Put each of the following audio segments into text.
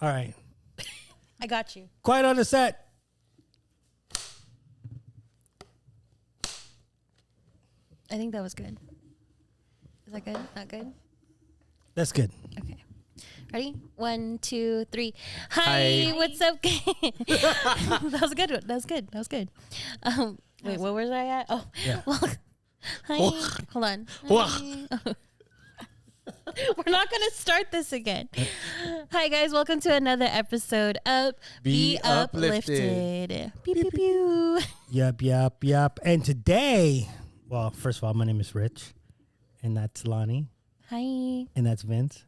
All right. I got you. Quiet on the set. I think that was good. Is that good? Not good? That's good. Okay. Ready? 1, 2, 3. Hi. What's up? That was a good one. That was good. That was good. Wait, where was I at? Oh, Yeah. well, hi. Hold on. Hi. We're not going to start this again. Hi, guys. Welcome to another episode of Be Uplifted. Pew, pew, pew. Yup. And today, well, first of all, my name is Rich, and that's Lonnie, Hi. and that's Vince.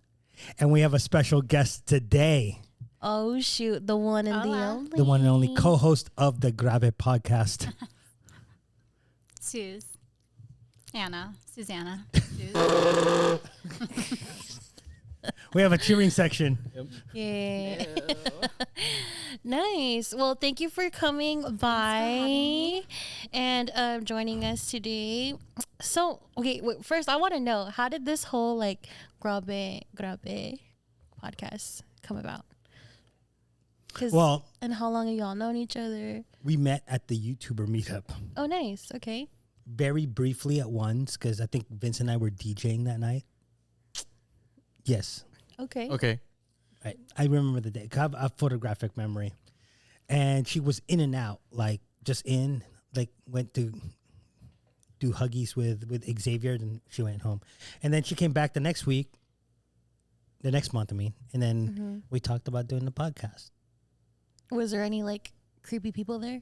And we have a special guest today, Oh, shoot. The one and the only. the one and only co-host of the Grave podcast. Susanna. We have a cheering section. Yeah. Nice. Well, thank you for coming by and joining us today. So, okay, wait, first I want to know, how did this whole Grave podcast come about? Well, and how long have y'all known each other? we met at the YouTuber meetup Oh, nice. Okay. very briefly at once because I think Vince and I were DJing that night. Yes. Okay. Okay. Right. I remember the day. 'Cause I have a photographic memory. And she was in and out, went to do huggies with Xavier, and she went home. And then she came back the next month, and then we talked about doing the podcast. Was there any creepy people there?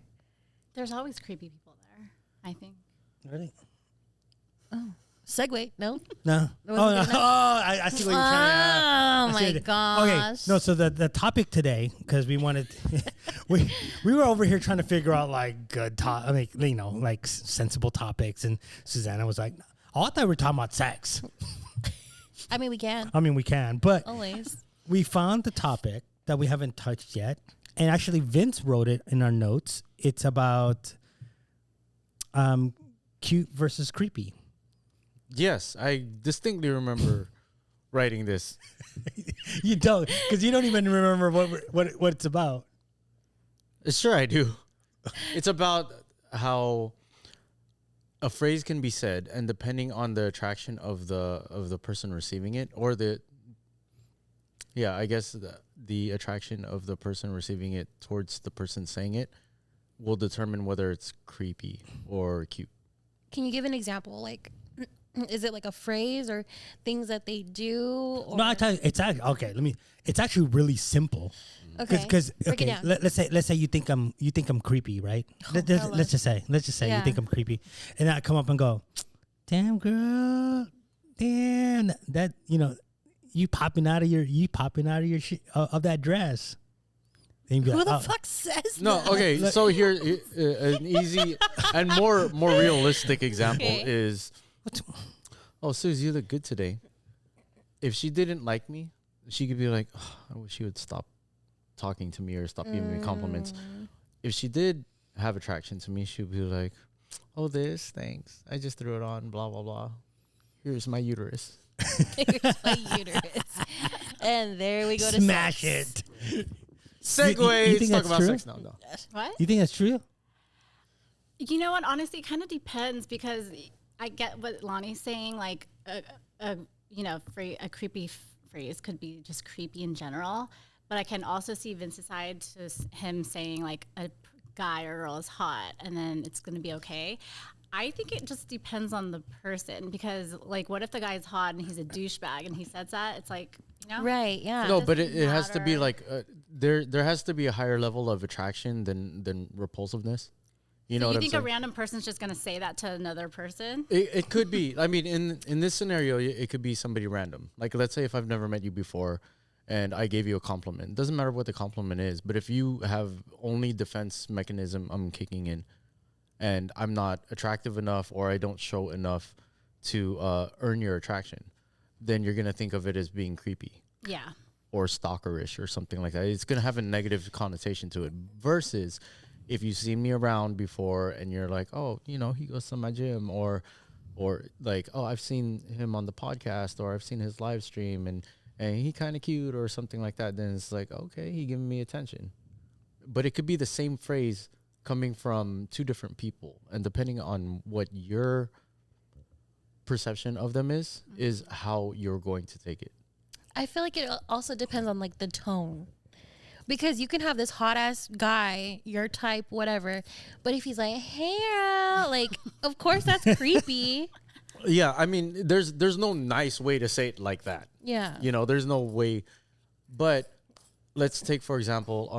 There's always creepy people there, I think. Really? Segue? No? No. That wasn't good enough? I see what you're trying to Oh my gosh. Okay, no, so the topic today, because we wanted, we were over here trying to figure out good sensible topics, and Susanna was like, "Oh, I thought we were talking about sex." I mean, we can. I mean, we can, but Always. we found the topic that we haven't touched yet, and actually Vince wrote it in our notes. It's about cute versus creepy. Yes, I distinctly remember writing this. You don't, because you don't even remember what it's about. Sure, I do. It's about how a phrase can be said, and depending on the attraction of the person receiving it, or the attraction of the person receiving it towards the person saying it, will determine whether it's creepy or cute. Can you give an example? Is it a phrase or things that they do? Or? No, I tell you, it's actually okay. It's actually really simple. Okay. Because Break it okay, down. let's say you think I'm creepy, right? Let's just say Yeah. you think I'm creepy, and I come up and go, "Damn girl, damn that you popping out of your of that dress." Then you'd be Who like, the "Oh." fuck says No, that? okay. So here, an easy and more realistic example Okay. is, "Oh, Suze, you look good today." If she didn't like me, she could be like, "Oh, I wish she would stop talking to me or stop giving me compliments." If she did have attraction to me, she would be like, "Oh, thanks. I just threw it on, blah, blah, blah. Here's my uterus." Here's my uterus. And there we go to Smash sex. it. Segue. You think Let's talk that's about true? sex now. No. What? You think that's true? You know what? Honestly, it kind of depends because I get what Lonnie's saying. A creepy phrase could be just creepy in general. But I can also see Vince's side to him saying a guy or girl is hot and then it's going to be okay. I think it just depends on the person because what if the guy's hot and he's a douchebag and he says that? It's Right, yeah. No, It but doesn't it has to be matter. there has to be a higher level of attraction than repulsiveness. You know So what you I'm think saying? a random person's just going to say that to another person? It could be. I mean, in this scenario, it could be somebody random. Let's say if I've never met you before and I gave you a compliment. It doesn't matter what the compliment is, but if you have only defense mechanism I'm kicking in and I'm not attractive enough or I don't show enough to earn your attraction, then you're going to think of it as being creepy. Yeah. Or stalkerish or something like that. It's going to have a negative connotation to it versus if you see me around before and you're like, "Oh, he goes to my gym," or "Oh, I've seen him on the podcast or I've seen his live stream and and he kind of cute or something like that, then it's like, okay, he giving me attention. But it could be the same phrase coming from two different people, and depending on what your perception of them is how you're going to take it. I feel like it also depends on like the tone. Because you can have this hot ass guy, your type, whatever, but if he's like, "Hey, like, of course that's creepy." Yeah, I mean, there's no nice way to say it like that. Yeah. You know, there's no way. But let's take, for example,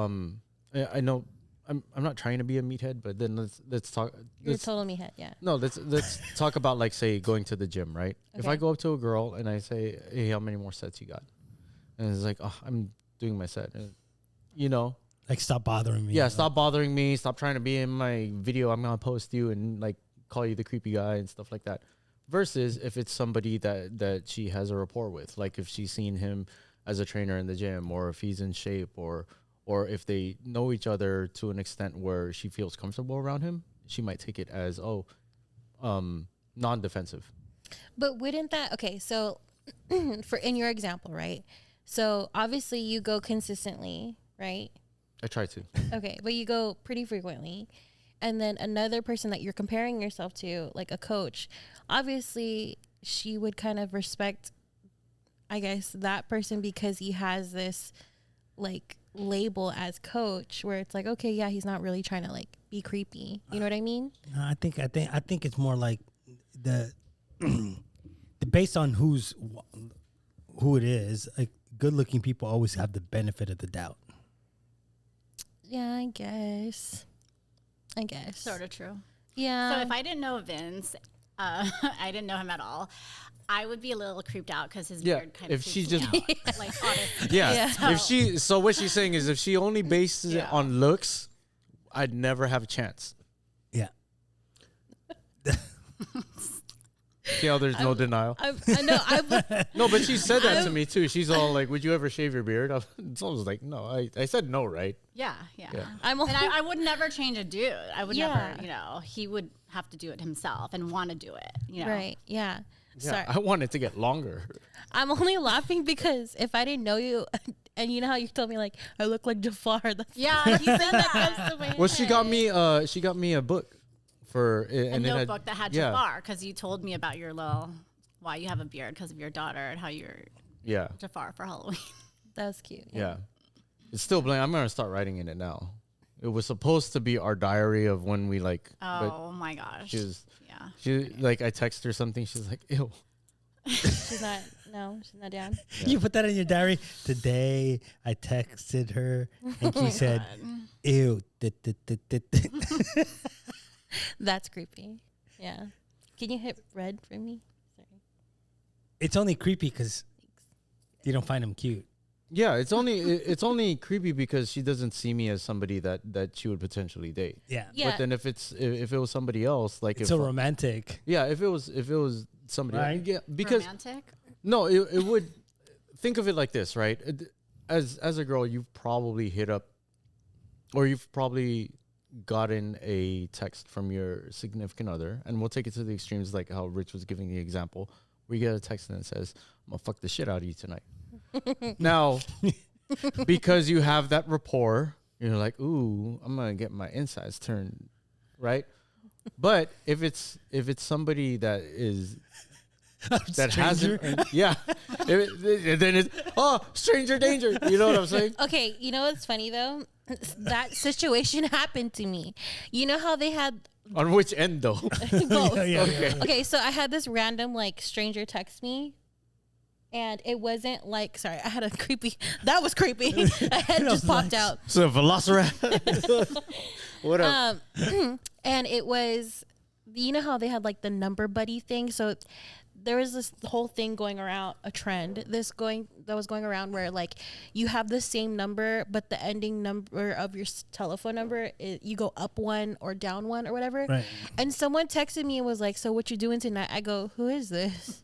I know I'm not trying to be a meathead, but then let's talk. You're a total meathead, yeah. No, let's talk about, like, say, going to the gym, right? Okay. If I go up to a girl and I say, "Hey, how many more sets you got?" And it's like, "Oh, I'm doing my set." And, you know, like, stop bothering me. Yeah, stop bothering me. Stop trying to be in my video. I'm gonna post you and like call you the creepy guy and stuff like that. Versus if it's somebody that she has a rapport with, like if she's seen him as a trainer in the gym, or if he's in shape, or if they know each other to an extent where she feels comfortable around him, she might take it as non-defensive. But wouldn't that, okay, so for in your example, right? So obviously you go consistently, right? I try to. Okay, but you go pretty frequently. And then another person that you're comparing yourself to, like a coach, obviously she would kind of respect, I guess, that person because he has this like label as coach where it's like, okay, yeah, he's not really trying to like be creepy. You know what I mean? No, I think it's more like the based on who it is. Like, good-looking people always have the benefit of the doubt. Yeah, I guess. Sort of true. Yeah. So if I didn't know Vince, I didn't know him at all, I would be a little creeped out because his beard kind of. If she just, like, honestly. Yeah. So what she's saying is, if she only bases it on looks, I'd never have a chance. Yeah. See how there's no denial. I know. No, but she said that to me too. She's all like, "Would you ever shave your beard?" So I was like, "No." I said no, right? Yeah. I'm and I would never change a dude. I would Yeah. never, he would have to do it himself and want to do it, Right. Yeah. Sorry. I want it to get longer. I'm only laughing because if I didn't know you, and you know how you told me like I look like Jafar. Yeah, he said that. Well, she got me a book for a notebook that had Jafar, because you told me about your why you have a beard because of your daughter and how you're Jafar for Halloween. That was cute. Yeah. It's still blank. I'm gonna start writing in it now. It was supposed to be our diary of when we like. Oh my gosh. She like, I text her something. She's like, "Ew." She's not down. Yeah. You put that in your diary. Today I texted her and she said, "Ew." That's creepy. Yeah. Can you hit red for me? Sorry. It's only creepy because you don't find him cute. Yeah, it's only creepy because she doesn't see me as somebody that she would potentially date. Yeah. But then if it was somebody else, like, it's so romantic. Yeah, if it was somebody else, yeah, because romantic? No, it would. Think of it like this, right? As a girl, you've probably hit up, or you've probably gotten a text from your significant other, and we'll take it to the extremes, like how Rich was giving the example, where you get a text and it says, "I'm gonna fuck the shit out of you tonight." Now, because you have that rapport, you're like, "Ooh, I'm gonna get my insides turned," right? But if it's somebody that is that hasn't, then it's stranger danger. You know what I'm saying? Okay, you know what's funny though? That situation happened to me. You know how they had on which end though? Both. Yeah. Okay, so I had this random like stranger text me. And it wasn't like, sorry, I had a creepy, that was creepy. I had just popped out. So Velociraptor. What up? And it was, you know how they had like the number buddy thing? So there was this whole thing going around, a trend, that was going around where like you have the same number, but the ending number of your telephone number, you go up one or down one or whatever. Right. And someone texted me and was like, "So what you doing tonight?" I go, "Who is this?"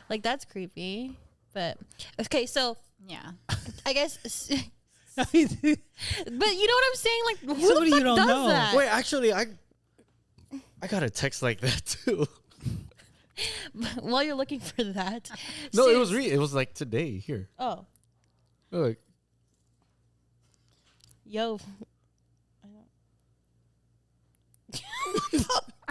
Like, that's creepy. But okay, so yeah, I guess. But you know what I'm saying? Like, who Somebody the fuck you don't does know. that? Wait, actually, I got a text like that too. While you're looking for that, No, Suze- it was like today here. Oh, Like, yo.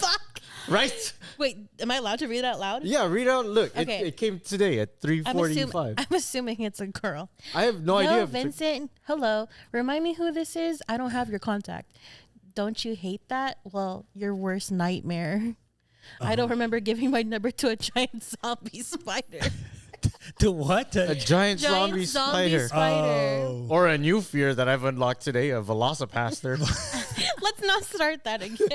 Fuck. right? Wait, am I allowed to read it out loud? Yeah, read out. Look, Okay. it came today at 3:45. I'm assuming it's a girl. I have no Yo, idea. if Vincent. Hello. Remind me who this is. I don't have your contact. Don't you hate that? Well, your worst nightmare. I don't remember giving my number to a giant zombie spider. To what? a giant zombie spider. Oh. Or a new fear that I've unlocked today, a velocipaster. Let's not start that again.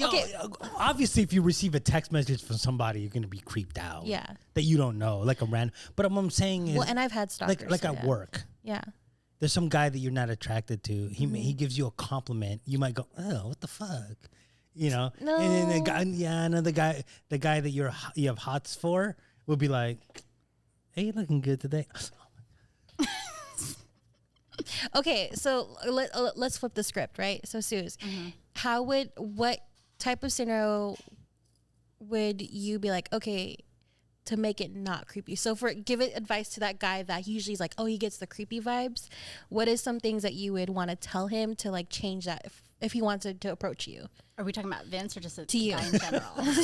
Okay. Obviously, if you receive a text message from somebody, you're gonna be creeped out. Yeah. That you don't know, like a random. But what I'm saying is, Well, and I've had stalkers. like so at yeah. work. Yeah. There's some guy that you're not attracted to. He gives you a compliment. You might go, oh, what the fuck, you know? No. And then the guy, the guy that you have hots for, will be like, hey, you looking good today. Okay, so let's flip the script, right? So, Suze, what type of scenario would you be like, okay, to make it not creepy? So, give it advice to that guy that usually is like, oh, he gets the creepy vibes. What is some things that you would want to tell him to like change that if he wanted to approach you? Are we talking about Vince or just a you. guy in general?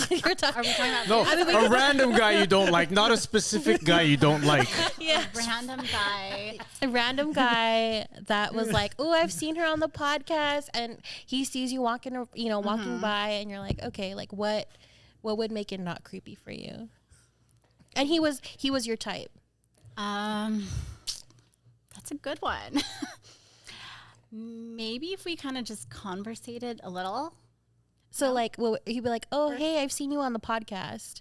You're talking. Are we talking about No, Vince? a random guy you don't like, not a specific guy you don't like. Yeah. Random guy. A random guy that was like, oh, I've seen her on the podcast, and he sees you walking by, and you're like, okay, like what would make it not creepy for you? And he was your type. That's a good one. Maybe if we kind of just conversated a little. So like, he'd be like, oh, hey, I've seen you on the podcast,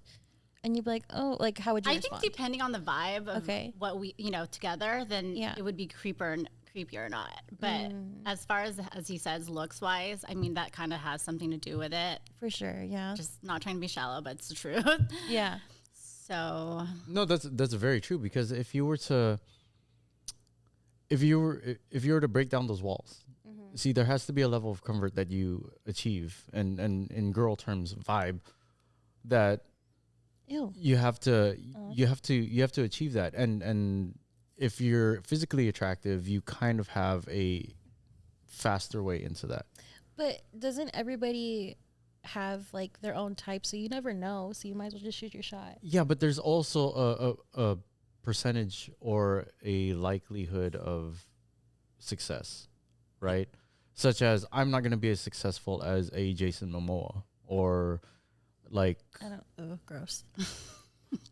and you'd be like, oh, like how would you I respond? think depending on the vibe of Okay. what we, together, then Yeah. it would be creepier or not. But as far as he says, looks wise, I mean, that kind of has something to do with it. For sure, yeah, Just not trying to be shallow, but it's the truth. yeah, So No, that's very true, because if you were to break down those walls, see, there has to be a level of comfort that you achieve, and in girl terms, vibe, that ew, you have to achieve that, and if you're physically attractive, you kind of have a faster way into that. but doesn't everybody have like their own type? So you never know. So you might as well just shoot your shot. Yeah, but there's also a percentage or a likelihood of success, right? Such as, I'm not going to be as successful as a Jason Momoa, or like, I don't. Oh, gross.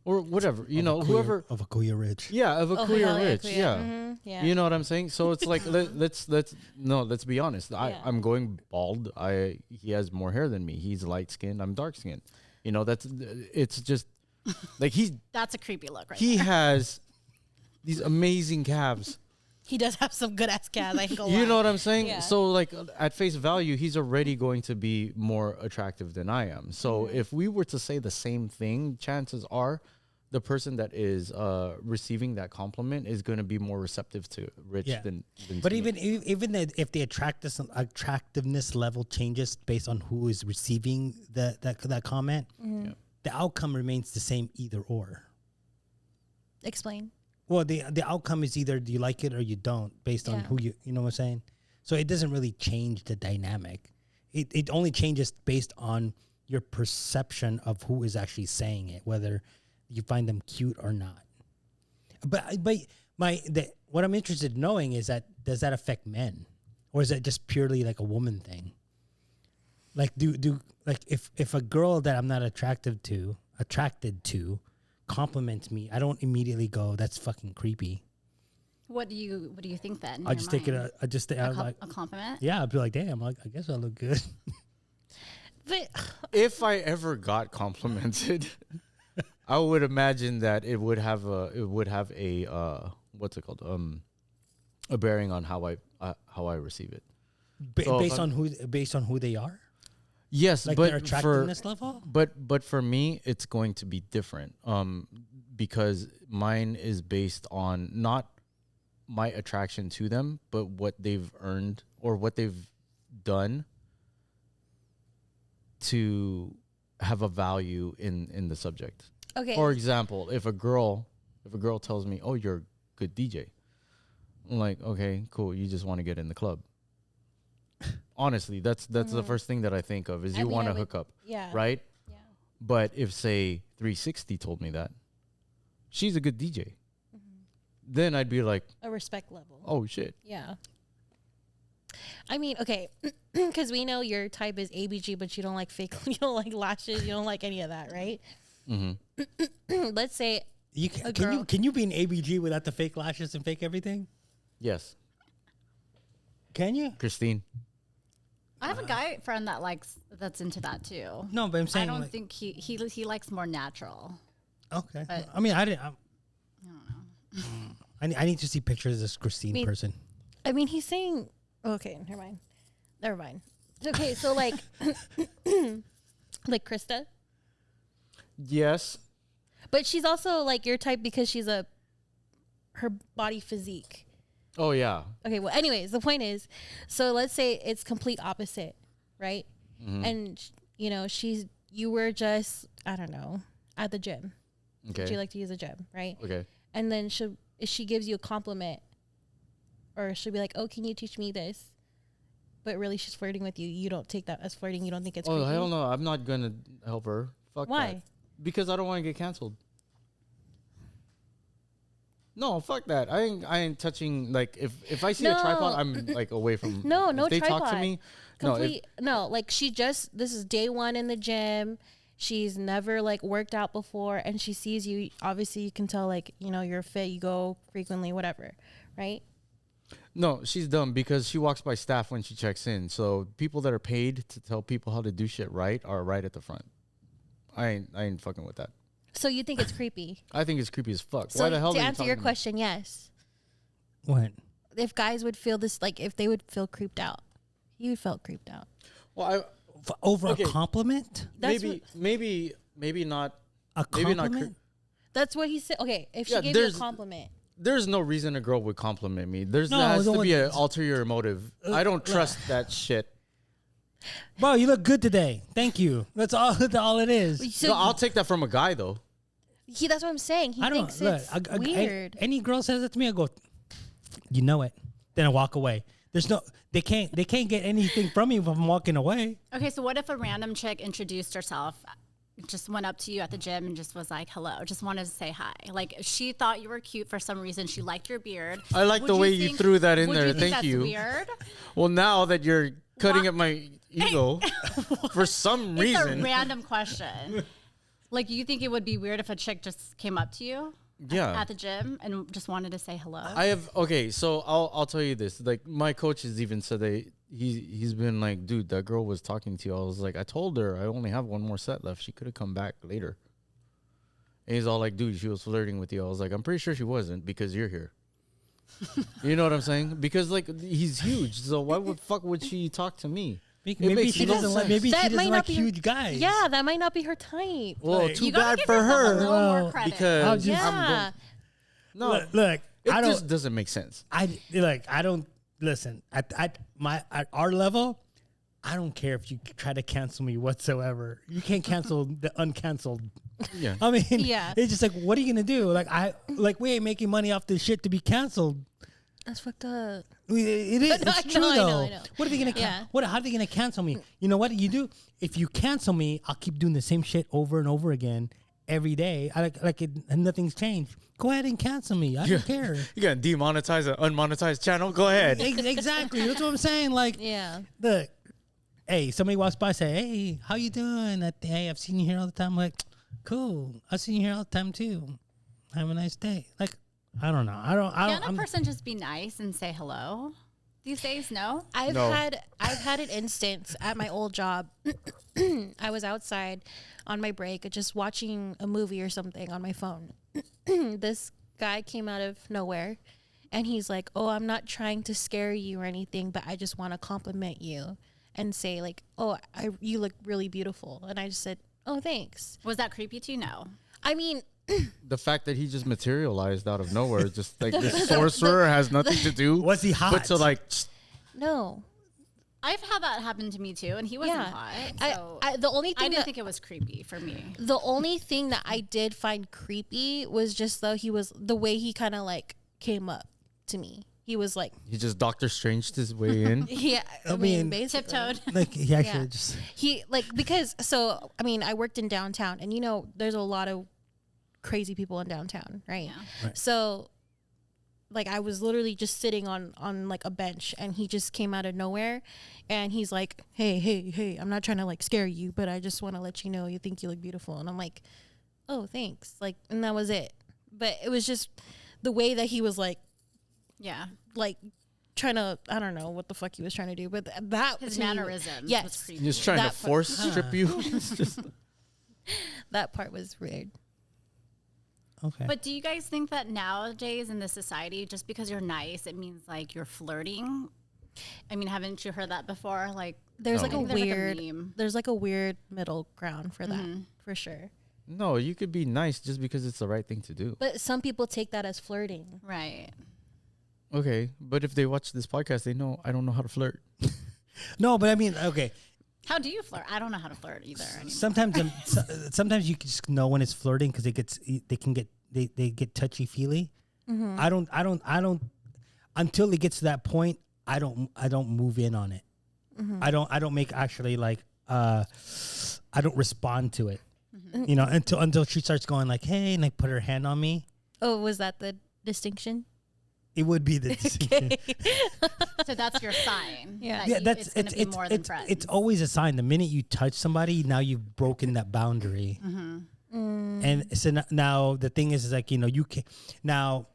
or whatever, whoever. of a Kuya Ridge. Yeah, of a Oh, queer hell yeah, rich. queer. Yeah. Mhm, yeah. You know what I'm saying? So it's like, let's be honest. Yeah. I'm going bald. He has more hair than me. He's light skinned. I'm dark skinned. It's just like that's a creepy look, right? he has these amazing calves. He does have some good ass calves. I can go. You know what I'm saying? Yeah. So like, at face value, he's already going to be more attractive than I am. So if we were to say the same thing, chances are the person that is receiving that compliment is going to be more receptive to Rich Yeah. than But to me. even if the attractiveness level changes based on who is receiving that comment, the outcome remains the same either or. Explain. Well, the outcome is either you like it or you don't, based on Yeah. who you know what I'm saying. So it doesn't really change the dynamic. It only changes based on your perception of who is actually saying it, whether you find them cute or not. But what I'm interested in knowing is that, does that affect men, or is that just purely like a woman thing? Like like if a girl that I'm not attracted to compliments me, I don't immediately go, that's fucking creepy. What do you think then? I just take it. Like, a compliment. yeah, I'd be like, damn, I guess I look good. But If I ever got complimented, I would imagine that it would have a what's it called, a bearing on how I receive it. So Based on who they are, Yes, like but their attractiveness level. But for me, it's going to be different. Because mine is based on not my attraction to them, but what they've earned or what they've done to have a value in the subject. Okay. For example, if a girl tells me, "Oh, you're a good DJ," I'm like, "Okay, cool. You just want to get in the club." Honestly, that's the first thing that I think of is you want to hook up, Yeah. right? Yeah. But if say 360 told me that she's a good DJ, then I'd be like, A respect level. "Oh shit." Yeah. I mean, okay, because we know your type is ABG, but you don't like fake, you don't like lashes, you don't like any of that, right? Let's say Can you be an ABG without the fake lashes and fake everything? Yes, Can you? Christine. I have a guy friend that's into that too. No, but I'm I saying don't like, think he likes more natural. okay. but- I mean, I don't know. Mm. I need to see pictures of this Christine person. I mean, he's saying, okay, never mind. Okay, so like, like Krista, Yes. but she's also like your type because she's her body physique. Oh yeah. Okay, well, anyways, the point is, so let's say it's complete opposite, right? And you were just, I don't know, at the gym. Okay. Do you like to use a gym, right? Okay. And then she gives you a compliment, or she'll be like, "Oh, can you teach me this?" But really, she's flirting with you. You don't take that as flirting. You don't think it's Oh creepy? hell no! I'm not gonna help her. Fuck Why? that. Because I don't want to get canceled. No, fuck that. I ain't touching. Like if I see a tripod, I'm like away from. No if they tripod. talk to me. Like this is day one in the gym. She's never like worked out before, and she sees you. Obviously, you can tell like you're fit. You go frequently, whatever, right? No, she's dumb because she walks by staff when she checks in. So people that are paid to tell people how to do shit right are right at the front. I ain't fucking with that. So you think it's creepy? I think it's creepy as fuck. So Why the hell? to are you answer talking your to me? question, yes. What? If guys would feel this, like if they would feel creeped out, you felt creeped out. Well, Over Okay. a compliment? That's maybe not. A Maybe not compliment? That's what he said. Okay, if she Yeah, gave you a there's- compliment, There's no reason a girl would compliment me. There No, has the to be one- an ulterior motive. I don't trust that shit. Bro, you look good today. Thank you. That's all it is. so No, I'll take that from a guy though. that's what I'm saying. He I don't thinks look. it's weird. Any girl says it to me, I go, you know it. Then I walk away. They can't get anything from me if I'm walking away. Okay, so what if a random chick introduced herself, just went up to you at the gym and just was like, "Hello," just wanted to say hi. Like she thought you were cute for some reason. She liked your beard. I like the way you threw that in there. Would you think Thank that's you. Weird. Well, now that you're cutting Wha- at my ego, for some It's a reason, random question. Like, you think it would be weird if a chick just came up to you yeah. at the gym and just wanted to say hello? I have okay, so I'll tell you this. Like my coach has even said that he's been like, dude, that girl was talking to you. I was like, I told her I only have one more set left. She could have come back later. And he's all like, dude, she was flirting with you. I was like, I'm pretty sure she wasn't because you're here. You know what I'm saying? Because like he's huge, so why would fuck would she talk to me? Maybe makes she no doesn't like. sense. Maybe That she might doesn't not like be her- huge guys. Yeah, that might not be her type. Well, Like, too You gotta bad give for yourself a her little more Well, credit. because just- Yeah. no, Look, it I don't. just doesn't make sense. I don't listen. At our level, I don't care if you try to cancel me whatsoever. You can't cancel the uncanceled. Yeah. I mean, Yeah. it's just like, what are you gonna do? We ain't making money off this shit to be canceled. That's fucked up. It is. No, It's I true know, I though. know, I know. What are they gonna? Yeah. How are they gonna cancel me? You know what you do? If you cancel me, I'll keep doing the same shit over and over again every day. And nothing's changed. Go ahead and cancel me. I don't care. You gotta demonetize an unmonetized channel. Go ahead. Exactly. That's what I'm saying. Like, Yeah. look, hey, somebody walks by, say, hey, how you doing? Hey, I've seen you here all the time. I'm like, cool. I've seen you here all the time too. Have a nice day. Like, I don't know. Can a person just be nice and say hello these days? No. I've No. had an instance at my old job. I was outside on my break just watching a movie or something on my phone. This guy came out of nowhere and he's like, "Oh, I'm not trying to scare you or anything, but I just want to compliment you and say like, "Oh, you look really beautiful." And I just said, "Oh, thanks." Was that creepy to you? No. I mean, The fact that he just materialized out of nowhere, just like this sorcerer has nothing to do. Was he hot? But to like, no. I've had that happen to me too, and he wasn't hot. So the only thing I didn't think it was creepy for me. The only thing that I did find creepy was just though he was the way he kind of like came up to me. He was like He just Doctor Stranged his way in. yeah, I mean basically Tiptoed. Like he actually just he like because so I mean I worked in downtown and you know there's a lot of crazy people in downtown, right? Yeah. Right. So like I was literally just sitting on like a bench and he just came out of nowhere and he's like, hey, I'm not trying to like scare you, but I just want to let you know you think you look beautiful. And I'm like, oh, thanks. Like, and that was it. But it was just the way that he was like trying to, I don't know what the fuck he was trying to do, but that His to me, mannerisms. yes. Was creepy. He's trying to That force strip you. It's just that part was weird. okay. But do you guys think that nowadays in this society, just because you're nice, it means like you're flirting? I mean, haven't you heard that before? Like, There's No. like a I think there's like a weird, meme. there's like a weird middle ground for that, for sure. no, you could be nice just because it's the right thing to do. But some people take that as flirting. right. Okay, but if they watch this podcast, they know I don't know how to flirt. No, but I mean, okay. How do you flirt? I don't know how to flirt either. Anymore. Sometimes, sometimes you can just know when it's flirting because they get touchy feely. I don't until it gets to that point. I don't move in on it. I don't make actually like I don't respond to it. You know, until she starts going like, hey, and like put her hand on me. Oh, was that the distinction? It would be the distinction. So that's your sign. Yeah. Yeah, it's going to be more than friends. It's always a sign. The minute you touch somebody, now you've broken that boundary. And so now the thing is like, you know, you can now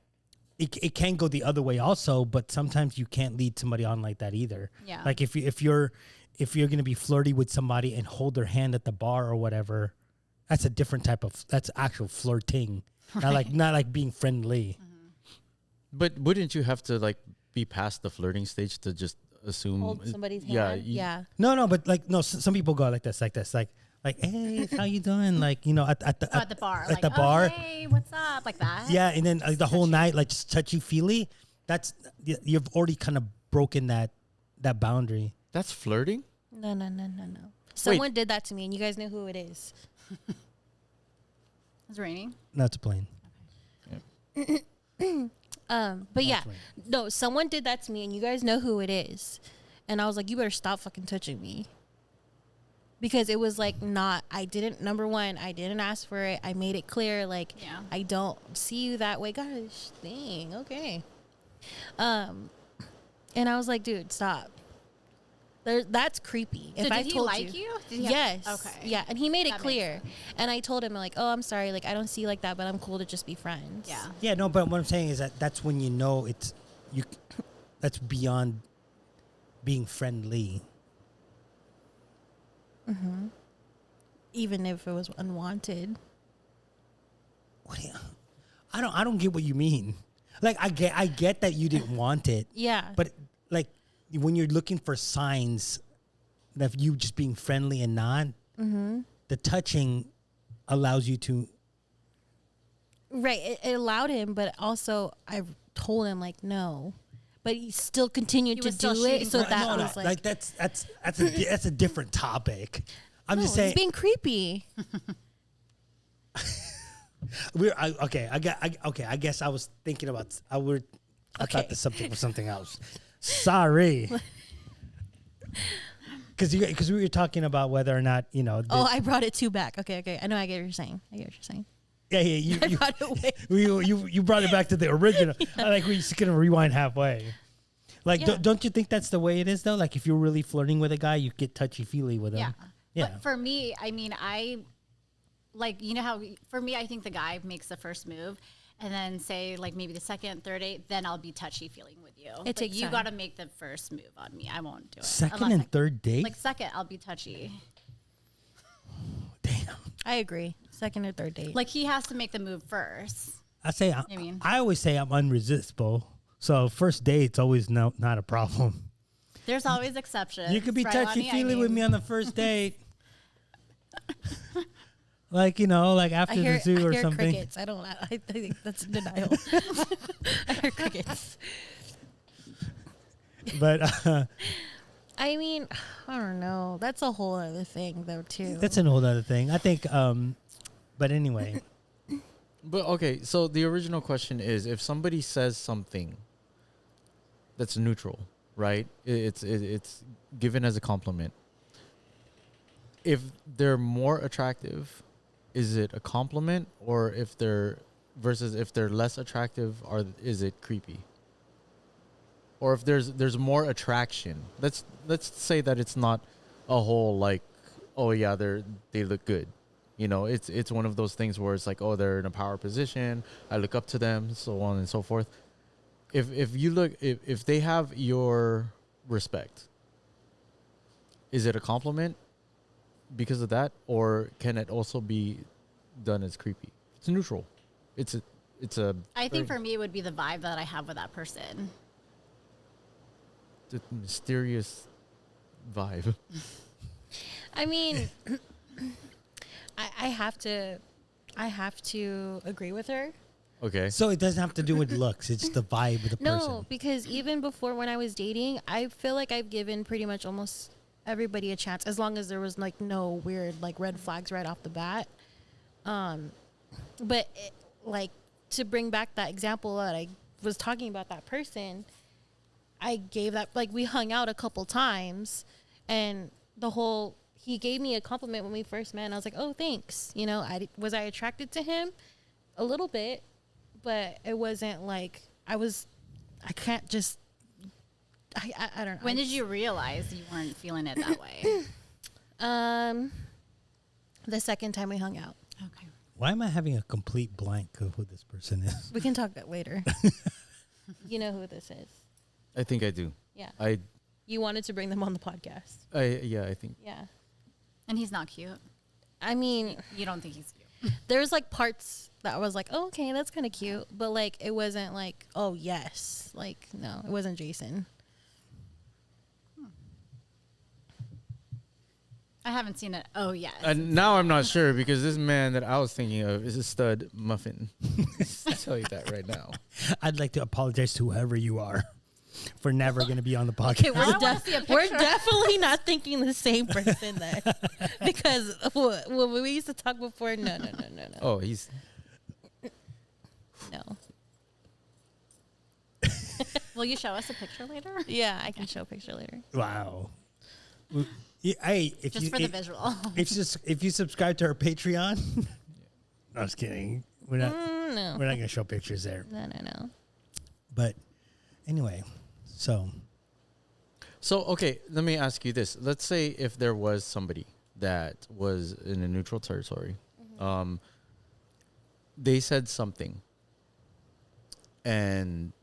it can go the other way also, but sometimes you can't lead somebody on like that either. Yeah. Like if you're going to be flirty with somebody and hold their hand at the bar or whatever, that's a different type of that's actual flirting. Not like being friendly. But wouldn't you have to like be past the flirting stage to just assume? Hold somebody's Yeah, hand. you- Yeah. No, but like no, some people go like this, like hey, how you doing? Like, you know, at the bar. at Like, the bar. Oh, hey, what's up? Like that. Yeah, and then like the whole night, like just touchy feely. That's you've already kind of broken that boundary. That's flirting. No. Someone did that to me, and you guys know who it is. It's raining. That's a plane. But yeah, no, someone did that to me, and you guys know who it is. And I was like, you better stop fucking touching me. Because it was like number one, I didn't ask for it. I made it clear, like, I don't see you that way. Gosh, dang, okay. And I was like, dude, stop. That's creepy. So if I did he told like you? Did he yes. okay. Yeah, and he made it That makes clear. sense. And I told him, like, oh, I'm sorry. Like, I don't see you like that, but I'm cool to just be friends. Yeah. Yeah, no, but what I'm saying is that's when you know that's beyond being friendly. Even if it was unwanted. What do you, I don't get what you mean. Like I get that you didn't want it. Yeah. But like when you're looking for signs of you just being friendly and not, the touching allows you to. Right. It allowed him, but also I told him like no, but he still continued He to was still do it. shooting So for- that No, was like that's a different topic. I'm just saying. It's being creepy. I guess I was thinking about. I Okay. thought the subject was something else. Sorry. Because we were talking about whether or not Oh, I brought it two back. Okay. I know. I get what you're saying. yeah you I brought it away. you brought it back to the original. Like we just gonna rewind halfway. Like Yeah. don't you think that's the way it is though? Like if you're really flirting with a guy, you get touchy feely with him. Yeah. But for me, I mean, like, you know how for me, I think the guy makes the first move and then say like maybe the second, third date, then I'll be touchy feeling with you. But takes you time. got to make the first move on me. I won't do it. Second Unless and third date. Like second, I'll be touchy. Damn. I agree. Second or third date. Like he has to make the move first. I always say I'm unresistible. So first date's always not a problem. There's always exceptions. You could be right, touchy Lonnie? feely with me on the first date. Like, like after the zoo or something. Crickets. I think that's denial. I hear crickets. But I mean, I don't know. That's a whole other thing, though, too. That's an whole other thing. I think, but anyway. But okay, so the original question is, if somebody says something that's neutral, right? It's given as a compliment. If they're more attractive, is it a compliment, or if they're less attractive, is it creepy? Or if there's more attraction, let's say that it's not a whole like, oh yeah, they look good. You know, it's one of those things where it's like, oh, they're in a power position, I look up to them, so on and so forth. If they have your respect, is it a compliment because of that, or can it also be done as creepy? It's neutral. It's a. I think for me, it would be the vibe that I have with that person. The mysterious vibe. I mean, I have to agree with her. Okay. So it doesn't have to do with looks. It's the vibe of the person. No, because even before when I was dating, I feel like I've given pretty much almost everybody a chance, as long as there was like no weird like red flags right off the bat. But like to bring back that example that I was talking about, that person, I gave that, like, we hung out a couple times, and he gave me a compliment when we first met, and I was like, oh, thanks. You know, was I attracted to him? A little bit, but it wasn't like I don't know. When did you realize you weren't feeling it that way? The second time we hung out. Okay. Why am I having a complete blank of who this person is? We can talk that later. You know who this is. I think I do. Yeah. I You wanted to bring them on the podcast. I think. Yeah. And he's not cute. I mean, You don't think he's cute. there's like parts that I was like, oh, okay, that's kind of cute. But like, it wasn't like, oh, yes. Like, no, it wasn't Jason. I haven't seen it. Oh, yes. And now I'm not sure, because this man that I was thinking of is a stud muffin. I'll tell you that right now. I'd like to apologize to whoever you are for never going to be on the podcast. Okay, I wanna see a we're picture. definitely not thinking the same person then. Because when we used to talk before, no. Oh, he's No. Will you show us a picture later? Yeah, I can show a picture later. Wow. Hey, Just for the visual. if you subscribe to our Patreon, no, I was kidding. We're not No. we're not going to show pictures there. No. But anyway, so okay. Let me ask you this. Let's say if there was somebody that was in a neutral territory, they said something, and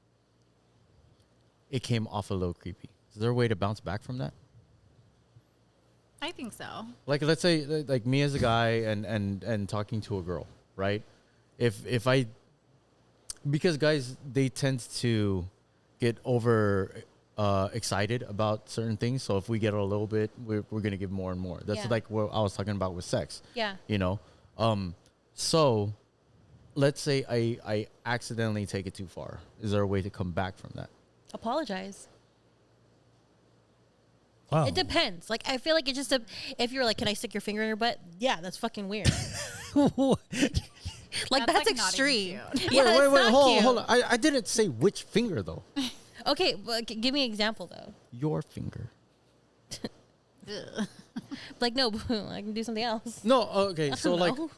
it came off a little creepy. Is there a way to bounce back from that? I think so. Like, let's say, like me as a guy and talking to a girl, right? If I, because guys, they tend to get over excited about certain things. So if we get a little bit, we're gonna give more and more. That's Yeah. like what I was talking about with sex. Yeah. You know, so let's say I accidentally take it too far. Is there a way to come back from that? Apologize. wow. It depends. Like, I feel like it just, if you're like, can I stick your finger in your butt? Yeah, that's fucking weird. Like, that's like, not even extreme. cute. Yeah, it's not cute. hold on. I didn't say which finger though. Okay, but give me an example though. Your finger. Ugh. Like, no, I can do something else. No, okay. I So don't like, know.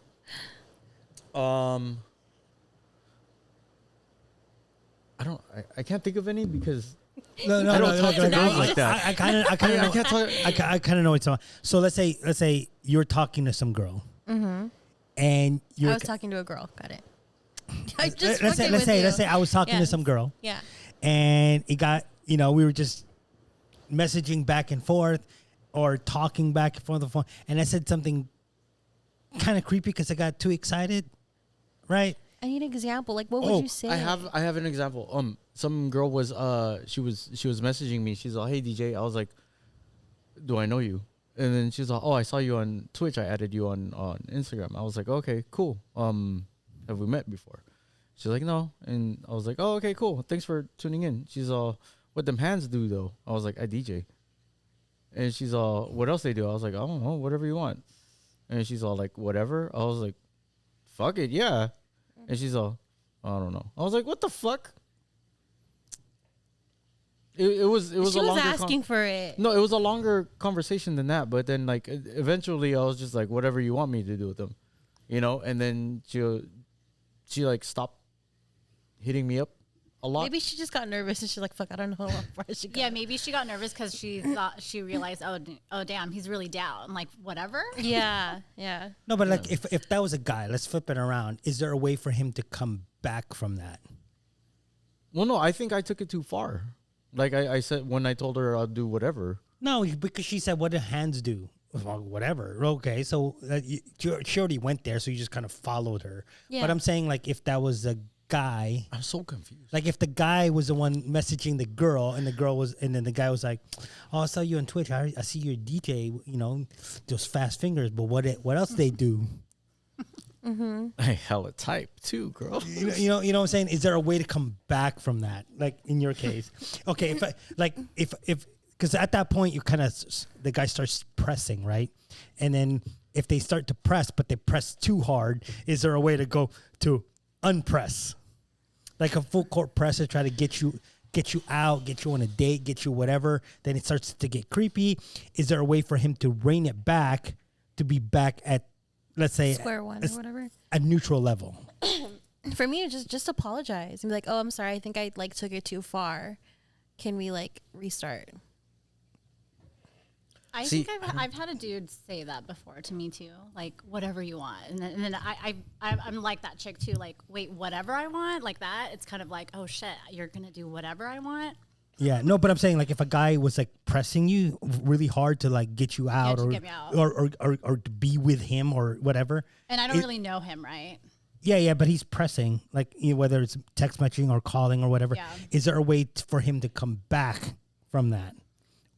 I can't think of any because No, I don't talk to girls tonight. like that. I kind of I can't talk. I kind of know what's on. So let's say you're talking to some girl, and you're I was talking to a girl. Got it. I just let's fucking with you. say I was talking to Yes. some girl, Yeah. and it got, we were just messaging back and forth or talking back and forth on the phone, and I said something kind of creepy because I got too excited, right? I need an example. Like, what would you say? I have an example. Some girl was she was messaging me. She's like, "Hey DJ," I was like, "Do I know you?" And then she's like, "Oh, I saw you on Twitch. I added you on Instagram." I was like, "Okay, cool. Have we met before?" She's like, "No," and I was like, "Oh, okay, cool. Thanks for tuning in." She's all, "What them hands do though?" I was like, "I DJ." And she's all, what else they do? I was like, I don't know, whatever you want. And she's all like, whatever. I was like, fuck it, yeah. And she's all, I don't know. I was like, what the fuck? It was She was a longer asking for it. No, it was a longer conversation than that. But then like eventually I was just like, whatever you want me to do with them, you know. And then she like stopped hitting me up a lot. Maybe she just got nervous and she's like, fuck, I don't know how far she got. Yeah, maybe she got nervous because she thought she realized, oh, damn, he's really down. Like, whatever. Yeah, yeah. No, but like if that was a guy, let's flip it around. Is there a way for him to come back from that? Well, no, I think I took it too far. Like I said, when I told her I'll do whatever. No, because she said, what do hands do? Well, whatever. Okay, so she already went there, so you just kind of followed her. Yeah. But I'm saying, like, if that was a guy, I'm so confused. like if the guy was the one messaging the girl, and then the guy was like, "Oh, I saw you on Twitch. I see your DJ. You know, those fast fingers. But what else they do? I hella type too, girl. You know what I'm saying? Is there a way to come back from that? Like in your case, okay, if because at that point you kind of the guy starts pressing, right? And then if they start to press, but they press too hard, is there a way to go to unpress, like a full court press to try to get you out, get you on a date, get you whatever? Then it starts to get creepy. Is there a way for him to rein it back to be back at, let's say, Square one or whatever. a neutral level? For me, just apologize and be like, oh, I'm sorry. I think I like took it too far. Can we like restart? I think I've had a dude say that before to me too, like whatever you want, and then I'm like that chick too, like wait, whatever I want, like that. It's kind of like, oh shit, you're gonna do whatever I want. Yeah, no, but I'm saying, like, if a guy was like pressing you really hard to like get you out, to or, get me out. or to be with him or whatever. And I don't really know him, right? Yeah, but he's pressing, like, you know, whether it's text messaging or calling or whatever. Yeah. Is there a way for him to come back from that?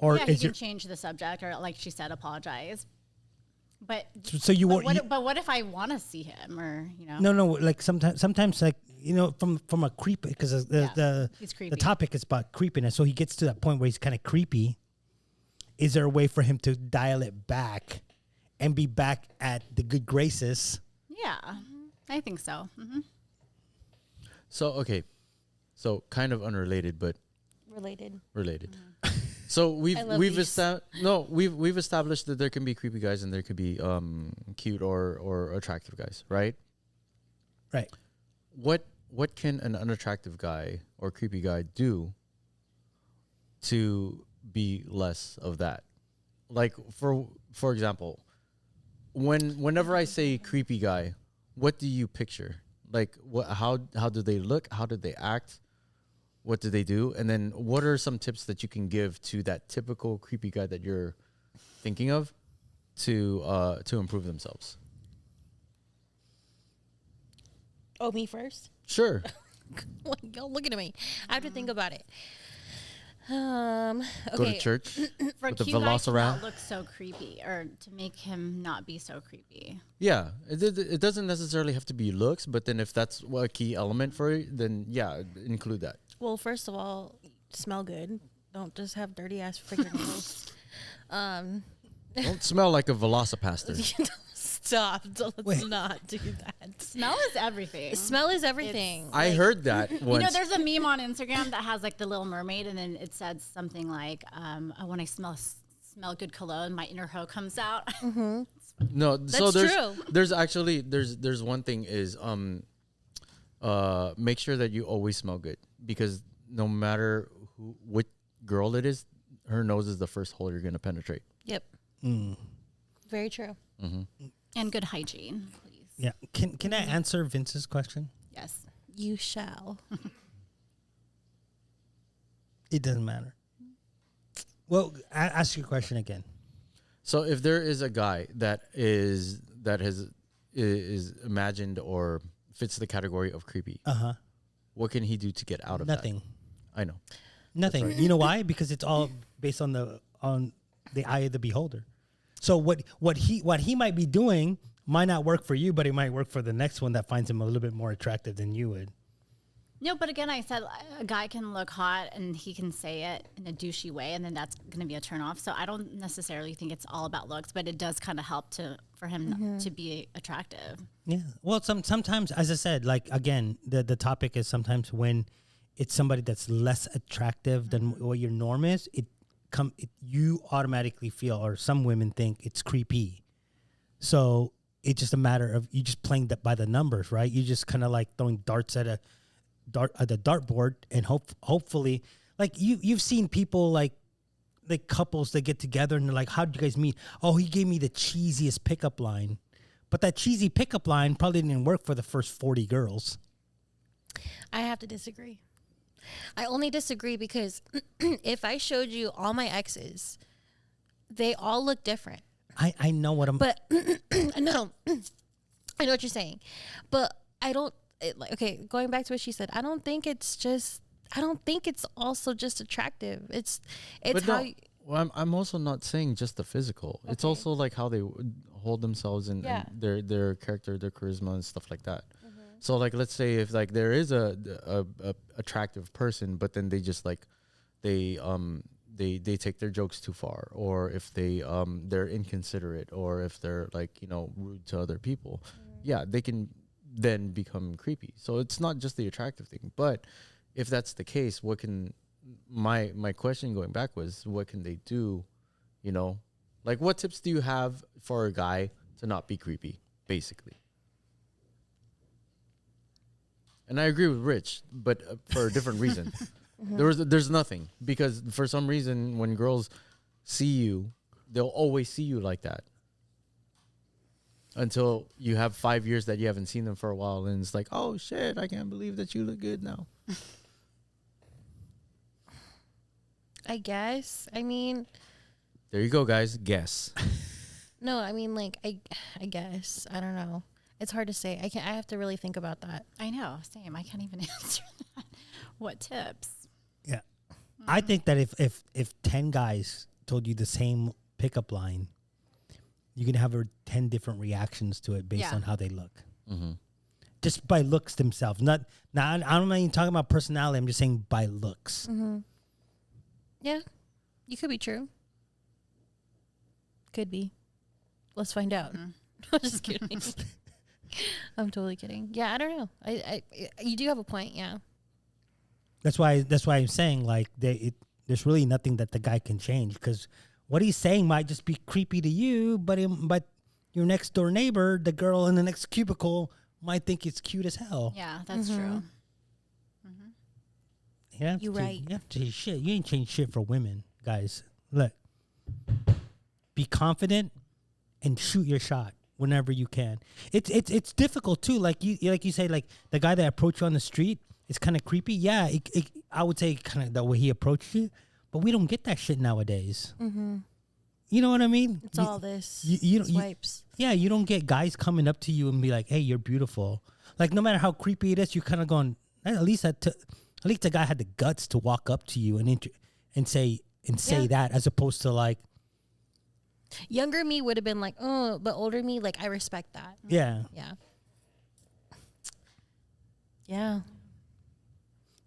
Or Yeah, he is can there, change the subject, or like she said, apologize. But so you but want? what if I want to see him, or you know? No, like sometimes like, you know, from a creep, because he's the creepy. topic is about creepiness. So he gets to that point where he's kind of creepy. Is there a way for him to dial it back and be back at the good graces? Yeah, I think so. Mm-hmm. So okay, so kind of unrelated, but Related. related. So we've these. established that there can be creepy guys and there could be cute or attractive guys, right? Right. What can an unattractive guy or creepy guy do to be less of that? Like for example, whenever I say creepy guy, what do you picture? Like how do they look? How do they act? What do they do? And then what are some tips that you can give to that typical creepy guy that you're thinking of to improve themselves? Oh, me first? Sure. Y'all looking at me. I have to think about it. Okay. Go to church For a with the cute guy to Velociraptor. not look so creepy, or to make him not be so creepy. Yeah, it doesn't necessarily have to be looks, but then if that's a key element for it, then yeah, include that. Well, first of all, smell good. Don't just have dirty ass fingernails. Don't smell like a Velocipaster. Stop. Let's Wait. not do that. Smell is everything. Smell is everything. I heard that once. You know, there's a meme on Instagram that has like the Little Mermaid, and then it said something like, when I smell good cologne, my inner hoe comes out. No, so That's there's true. there's actually there's one thing is make sure that you always smell good, because no matter what girl it is, her nose is the first hole you're gonna penetrate. Yep. Very true. And good hygiene, please. Yeah. Can I answer Vince's question? Yes. You shall. It doesn't matter. Well, ask your question again. So if there is a guy that is imagined or fits the category of creepy, what can he do to get out of Nothing. that? I know. Nothing. You know why? Because it's all based on the eye of the beholder. So what he might be doing might not work for you, but it might work for the next one that finds him a little bit more attractive than you would. No, but again, I said a guy can look hot and he can say it in a douchey way, and then that's going to be a turnoff. So I don't necessarily think it's all about looks, but it does kind of help for him to be attractive. Yeah. Well, sometimes, as I said, like again, the topic is sometimes when it's somebody that's less attractive than what your norm is, you automatically feel, or some women think it's creepy. So it's just a matter of you just playing by the numbers, right? You just kind of like throwing darts at the dartboard, and hopefully, like you've seen people like couples that get together and they're like, "How'd you guys meet?" "Oh, he gave me the cheesiest pickup line," but that cheesy pickup line probably didn't work for the first 40 girls. I have to disagree. I only disagree because if I showed you all my exes, they all look different. I know what I'm. But no, I know what you're saying, but I don't. Okay, going back to what she said, I don't think it's also just attractive. It's But how. no, well, I'm also not saying just the physical. It's also like how they hold themselves and their character, their charisma, and stuff like that. So like, let's say if like there is a attractive person, but then they just like they take their jokes too far, or if they're inconsiderate, or if they're like, rude to other people, they can then become creepy. So it's not just the attractive thing. But if that's the case, what can my question going back was, what can they do? Like, what tips do you have for a guy to not be creepy, basically? And I agree with Rich, but for a different reason. There's nothing, because for some reason when girls see you, they'll always see you like that until you have 5 years that you haven't seen them for a while, and it's like, oh shit, I can't believe that you look good now. I guess. I mean, there you go, guys. Guess. no. I mean, like, I guess. I don't know. It's hard to say. I have to really think about that. I know. Same. I can't even answer that. What tips? Yeah. I think that if 10 guys told you the same pickup line, you can have 10 different reactions to it based on how they look. Mm-hmm. Just by looks themselves. I'm not even talking about personality. I'm just saying by looks. Mm-hmm. Yeah. You could be true. Could be. Let's find out. I'm just kidding. I'm totally kidding. Yeah, I don't know. I you do have a point. Yeah. That's why I'm saying, like, there's really nothing that the guy can change, because what he's saying might just be creepy to you, but your next door neighbor, the girl in the next cubicle, might think it's cute as hell. Yeah, that's true. You're right. You have to change shit. You ain't changed shit for women, guys. Look, be confident and shoot your shot whenever you can. It's difficult too. Like you say, like the guy that approached you on the street, it's kind of creepy. Yeah, I would say kind of the way he approached you, but we don't get that shit nowadays. Mm-hmm. You know what I mean? It's all this. You swipes. You don't get guys coming up to you and be like, "Hey, you're beautiful." Like, no matter how creepy it is, you kind of going, at least the guy had the guts to walk up to you and say that, as opposed to like, younger me would have been like, oh, but older me, like, I respect that. Yeah. Yeah. Yeah.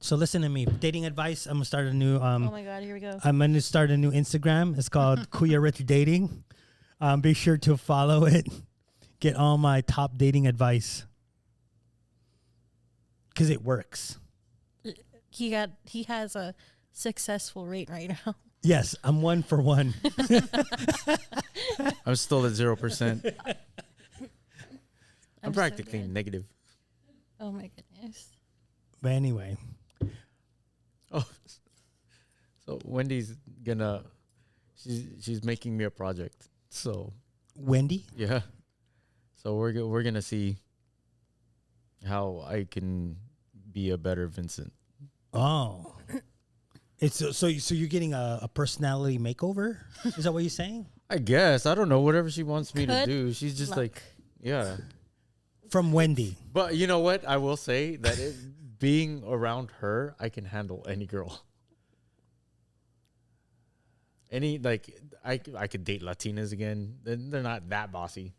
So listen to me. Dating advice. I'm gonna start a new. Oh my God, here we go. I'm gonna start a new Instagram. It's called Kuya Rich Dating. Be sure to follow it. Get all my top dating advice, because it works. He has a successful rate right now. Yes, I'm 1 for 1. I'm still at 0%. I'm so practically good. negative. Oh my goodness. But anyway, Oh, so Wendy's gonna, she's making me a project. So Wendy. yeah, so we're gonna see how I can be a better Vincent. Oh, it's so you're getting a personality makeover? Is that what you're saying? I guess, I don't know, whatever she wants me to Good do. She's just luck. like, yeah. From Wendy. But you know what? I will say that being around her, I can handle any girl. I could date Latinas again. They're not that bossy.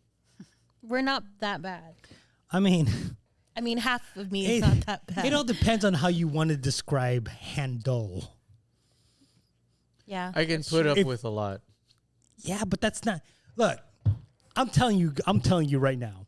We're not that bad. I mean, I mean, half of me is not that bad. It all depends on how you want to describe handle. Yeah. I can put up with a lot. Yeah, but that's not. Look, I'm telling you right now,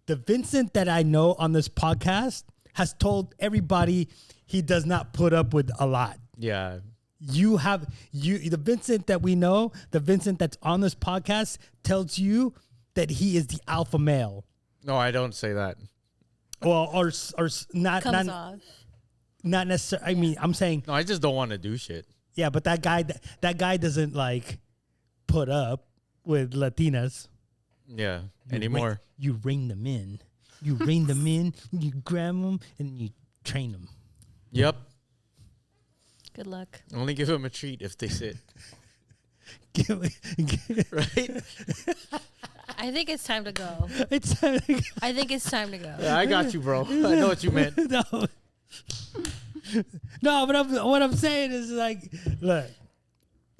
the Vincent that I know on this podcast has told everybody he does not put up with a lot. Yeah. The Vincent that we know, the Vincent that's on this podcast tells you that he is the alpha male. No, I don't say that. Well, or not Comes off. not necessarily. I mean, I'm saying No, I just don't want to do shit. yeah, but that guy doesn't like put up with Latinas. Yeah. Anymore. You rein them in. You rein them in. You grab them and you train them. Yep. Good luck. Only give them a treat if they sit. Right? I think it's time to go. It's I think it's time to go. Yeah, I got you, bro. I know what you meant. no, no. But what I'm saying is like, look,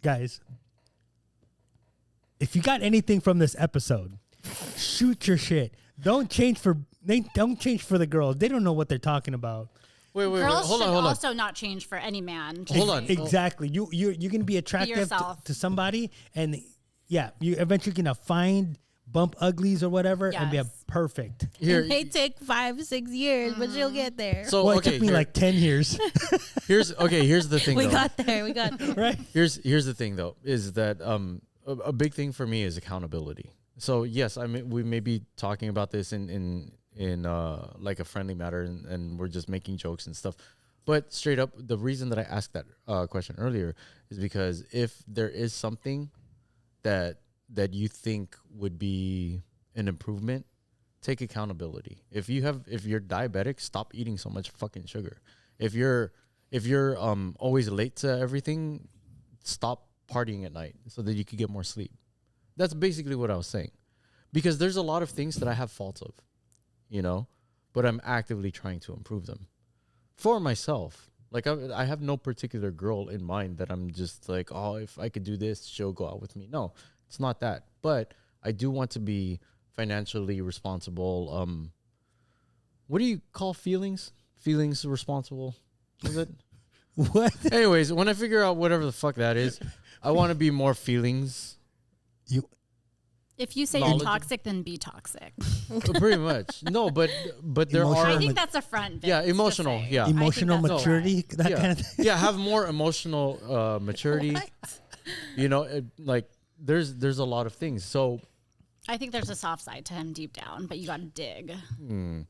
guys, if you got anything from this episode, shoot your shit. Don't change for the girls. They don't know what they're talking about. Wait. Girls Hold should on. also not change for any man. Hold on. Exactly. You're gonna be attractive yourself. to somebody, and yeah, you eventually gonna find bump uglies or whatever, and be a Yes. perfect. Here. It may take 5-6 years, but you'll get there. So Well, it okay, took me here- like 10 years, here's the thing. we though. got there. We got there. right? Here's the thing though, is that a big thing for me is accountability. So yes, I mean we may be talking about this in like a friendly matter, and we're just making jokes and stuff. But straight up, the reason that I asked that question earlier is because if there is something that you think would be an improvement, take accountability. If you're diabetic, stop eating so much fucking sugar. If you're always late to everything, stop partying at night so that you could get more sleep. That's basically what I was saying. Because there's a lot of things that I have faults of, but I'm actively trying to improve them for myself. Like I have no particular girl in mind that I'm just like, oh, if I could do this, she'll go out with me. No, it's not that. But I do want to be financially responsible. What do you call feelings? Feelings responsible? Is it? What? Anyways, when I figure out whatever the fuck that is, I want to be more feelings. If you say Knowledge. you're toxic, then be toxic. Pretty much. No, but there Emotional. are. I think that's a front. Vince, Yeah, just emotional, saying. yeah. I think Emotional that's maturity, that yeah. kind of thing. Yeah, have more emotional maturity. Like there's a lot of things. So I think there's a soft side to him deep down, but you got to dig. no,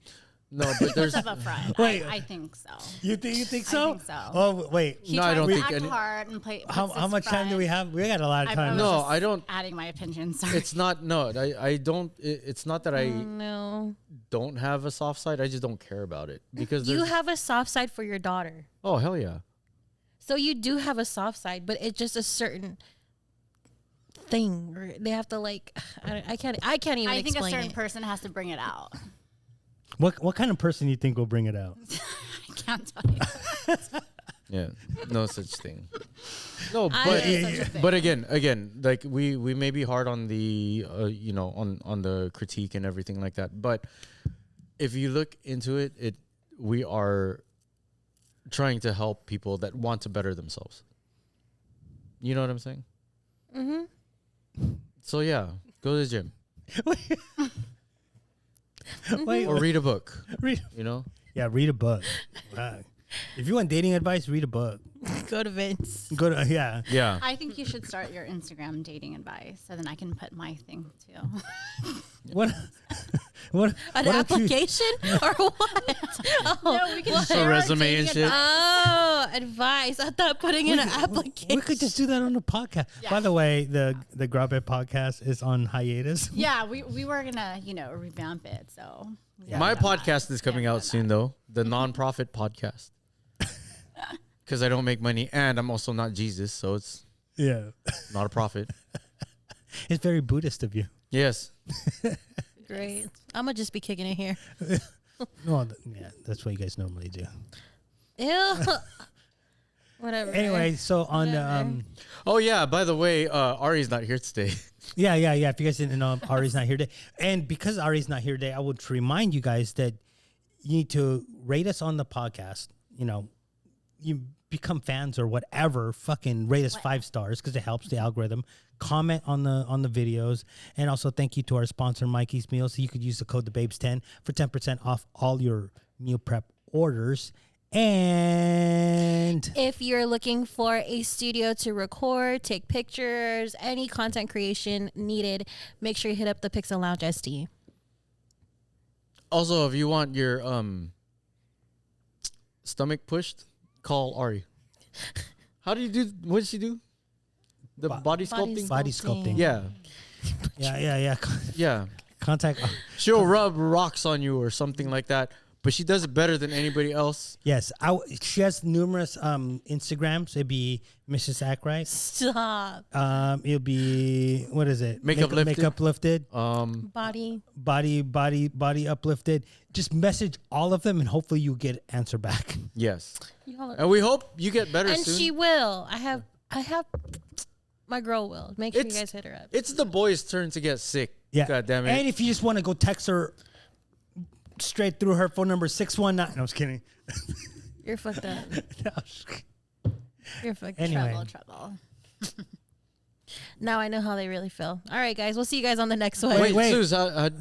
but there's What's up front? Wait. I think so. You think so? think so. Oh wait, He No, I tries don't to think act any- hard and play. how puts his much time do we front. have? We got a lot of I time. was No, just I don't- Adding my opinion. Sorry. it's not. No, I don't. It's not that I No. don't have a soft side. I just don't care about it because You there's. have a soft side for your daughter. Oh hell yeah. So you do have a soft side, but it's just a certain thing. Or they have to like, I can't even I think a explain certain it. person has to bring it out. What kind of person you think will bring it out? I can't tell you. Yeah, no such thing. No, I but know such a thing. but again, like we may be hard on the on the critique and everything like that. But if you look into it, we are trying to help people that want to better themselves. You know what I'm saying? Mm-hmm. So yeah, go to the gym Wait, or read a book. read, Yeah, read a book. If you want dating advice, read a book. Go to Vince. Go to yeah. I think you should start your Instagram dating advice, so then I can put my thing too. What? What? An why don't you- application or what? Oh, No, we can share our resume dating and shit. advice. oh, advice. I thought putting in an application. We could just do that on the podcast. Yeah. By the way, the Grubhead podcast is on hiatus. Yeah, we were gonna revamp it. So My podcast is coming out soon though, the non-profit podcast. Because I don't make money and I'm also not Jesus, so it's Yeah, not a profit. it's very Buddhist of you. Yes. Great. I'm gonna just be kicking it here. No, yeah, that's what you guys normally do. Ew. Whatever. Anyway, so on the Oh yeah, by the way, Ari's not here today. yeah. If you guys didn't know, Ari's not here today, and because Ari's not here today, I would remind you guys that you need to rate us on the podcast. You know, you become fans or whatever. Fucking rate us 5 stars because it helps the algorithm. Comment on the videos, and also thank you to our sponsor Mikey's Meals. So you could use the code TheBabes10 for 10% off all your meal prep orders. And if you're looking for a studio to record, take pictures, any content creation needed, make sure you hit up the Pixel Lounge SD. Also, if you want your stomach pushed, call Ari. How do you do? What does she do? The body sculpting. body sculpting. Yeah, Yeah. Contact. she'll rub rocks on you or something like that. But she does it better than anybody else. Yes, she has numerous Instagrams. It'd be Mrs. Ackright. Stop. It'll be, what is it? Makeup Lifted. Makeup Lifted. Body Uplifted. Just message all of them and hopefully you get answer back. Yes. Y'all are- And we hope you get better and soon. she will. I have my girl will. Make sure you guys hit her up. It's the boys' turn to get sick. Yeah. God damn it. And if you just want to go text her straight through her phone number 619. No, I was kidding. You're fucked up. You're fucked Anyway. up. Trouble. Now I know how they really feel. All right, guys. We'll see you guys on the next one. Wait. Suze,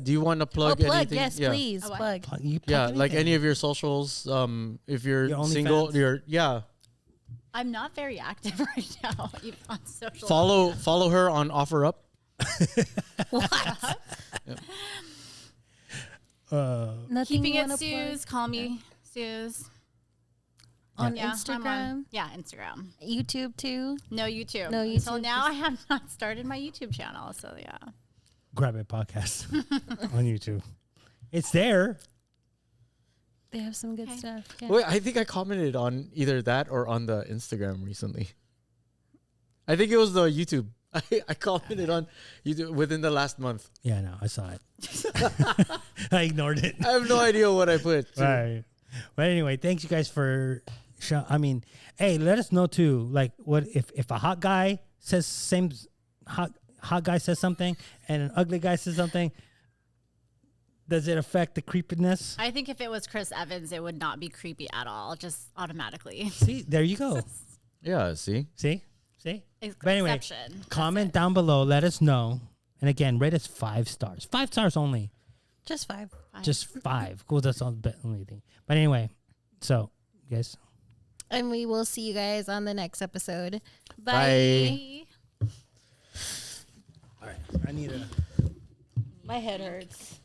do you want to plug anything? Yes, Yeah. please. Oh, what? Plug. You plug Yeah, like anything. any of your socials. If you're Your single, OnlyFans? I'm not very active right now even on social. follow her on OfferUp. What? Nothing Keeping you it wanna Suze. Call me Suze. plug? On Yeah, I'm Instagram, on- Yeah, Instagram. YouTube too. No YouTube. No Until YouTube, now, I have not started my YouTube channel. So yeah. Grab It Podcast on YouTube. It's there. They have some good stuff. Yeah. Wait, I think I commented on either that or on the Instagram recently. I think it was the YouTube. I commented on YouTube within the last month. Yeah, no, I saw it. I ignored it. I have no idea what I put. Right. But anyway, thanks you guys for hey, let us know too. Like what if a hot guy says hot guy says something and an ugly guy says something, does it affect the creepiness? I think if it was Chris Evans, it would not be creepy at all, just automatically. See, there you go. Yeah, see? See? But anyway, Exception. comment down below, let us know. And again, rate us 5 stars. 5 stars only. Just 5. Just 5. Cool, that's all the only thing. But anyway, so you guys. And we will see you guys on the next episode. Bye. All right. I need a My head hurts.